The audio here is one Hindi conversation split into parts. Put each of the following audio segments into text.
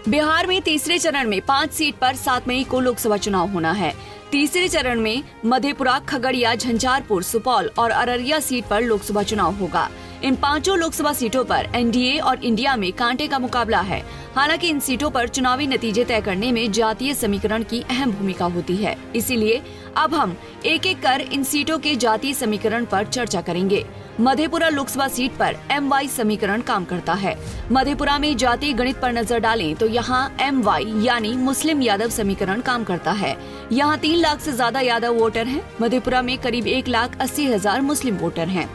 बिहार में तीसरे चरण में 5 सीट पर 7 मई को लोकसभा चुनाव होना है। तीसरे चरण में मधेपुरा, खगड़िया, झंझारपुर, सुपौल और अररिया सीट पर लोकसभा चुनाव होगा। इन 5 लोकसभा सीटों पर एनडीए और इंडिया में कांटे का मुकाबला है। हालांकि इन सीटों पर चुनावी नतीजे तय करने में जातीय समीकरण की अहम भूमिका होती है। इसीलिए अब हम एक एक कर इन सीटों के जातीय समीकरण पर चर्चा करेंगे। मधेपुरा लोकसभा सीट पर MY समीकरण काम करता है। मधेपुरा में जातीय गणित पर नजर डालें तो यहाँ MY यानी मुस्लिम यादव समीकरण काम करता है। यहाँ 3 लाख से ज्यादा यादव वोटर हैं। मधेपुरा में करीब 1,80,000 मुस्लिम वोटर हैं,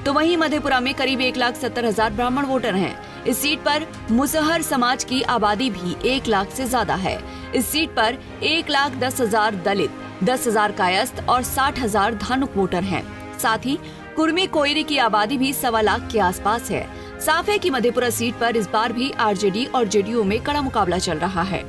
तो वहीं मधेपुरा में करीब 1,70,000 ब्राह्मण वोटर हैं। इस सीट पर मुसहर समाज की आबादी भी 1 लाख से ज्यादा है। इस सीट पर 1,10,000 दलित, 10,000 कायस्थ और 60,000 धानुक वोटर हैं। साथ ही कुर्मी कोयरी की आबादी भी 1.25 लाख के आसपास है। साफ है कि मधेपुरा सीट पर इस बार भी आरजेडी और जेडीयू में कड़ा मुकाबला चल रहा है।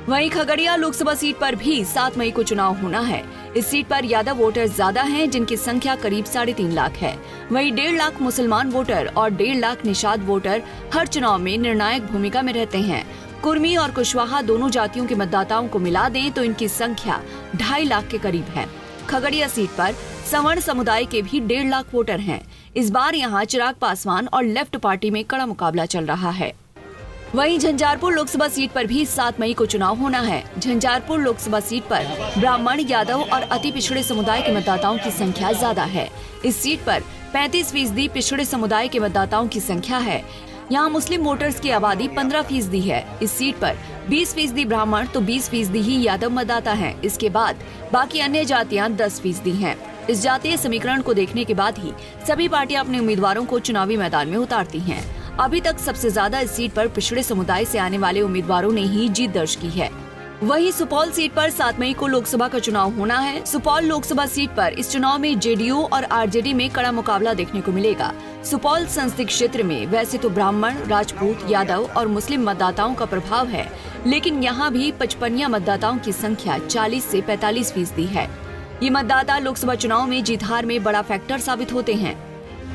वहीं खगड़िया लोकसभा सीट पर भी 7 मई को चुनाव होना है। इस सीट पर यादव वोटर ज्यादा हैं, जिनकी संख्या करीब 3.5 लाख है। वहीं 1.5 लाख मुसलमान वोटर और 1.5 लाख निषाद वोटर हर चुनाव में निर्णायक भूमिका में रहते हैं। कुर्मी और कुशवाहा दोनों जातियों के मतदाताओं को मिला दें तो इनकी संख्या 2.5 लाख के करीब है। खगड़िया सीट पर सवर्ण समुदाय के भी 1.5 लाख वोटर हैं। इस बार यहाँ चिराग पासवान और लेफ्ट पार्टी में कड़ा मुकाबला चल रहा है। वहीं झंझारपुर लोकसभा सीट पर भी 7 मई को चुनाव होना है। झंझारपुर लोकसभा सीट पर ब्राह्मण, यादव और अति पिछड़े समुदाय के मतदाताओं की संख्या ज्यादा है। इस सीट पर 35% पिछड़े समुदाय के मतदाताओं की संख्या है। यहाँ मुस्लिम वोटर्स की आबादी 15% है। इस सीट पर 20% ब्राह्मण तो 20% ही यादव मतदाता हैं। इसके बाद बाकी अन्य जातियाँ 10% हैं। इस जातीय समीकरण को देखने के बाद ही सभी पार्टियां अपने उम्मीदवारों को चुनावी मैदान में उतारती हैं। अभी तक सबसे ज्यादा इस सीट पर पिछड़े समुदाय से आने वाले उम्मीदवारों ने ही जीत दर्ज की है। वहीं सुपौल सीट पर 7 मई को लोकसभा का चुनाव होना है। सुपौल लोकसभा सीट पर इस चुनाव में जेडीयू और आरजेडी में कड़ा मुकाबला देखने को मिलेगा। सुपौल संसदीय क्षेत्र में वैसे तो ब्राह्मण, राजपूत, यादव और मुस्लिम मतदाताओं का प्रभाव है, लेकिन यहाँ भी 55 मतदाताओं की संख्या 40 से 45% है। ये मतदाता लोकसभा चुनाव में जीत हार में बड़ा फैक्टर साबित होते हैं।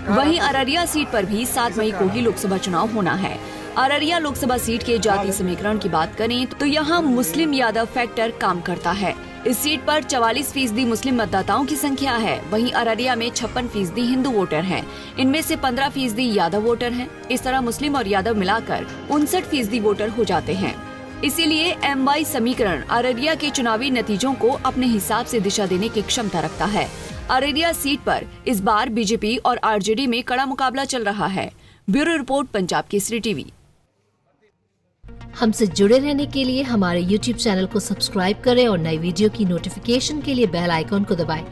वहीं अररिया सीट पर भी 7 मई को ही लोकसभा चुनाव होना है। अररिया लोकसभा सीट के जातीय समीकरण की बात करें तो यहाँ मुस्लिम यादव फैक्टर काम करता है। इस सीट पर 44% मुस्लिम मतदाताओं की संख्या है। वहीं अररिया में 56% हिंदू वोटर हैं। इनमें से 15% यादव वोटर हैं। इस तरह मुस्लिम और यादव मिलाकर 59% वोटर हो जाते हैं। इसीलिए MY समीकरण अररिया के चुनावी नतीजों को अपने हिसाब से दिशा देने की क्षमता रखता है। अररिया सीट पर इस बार बीजेपी और आरजेडी में कड़ा मुकाबला चल रहा है। Bureau report, Punjab Kesari TV. हमसे जुड़े रहने के लिए हमारे YouTube चैनल को सब्सक्राइब करें और नई वीडियो की नोटिफिकेशन के लिए बेल आइकॉन को दबाएं।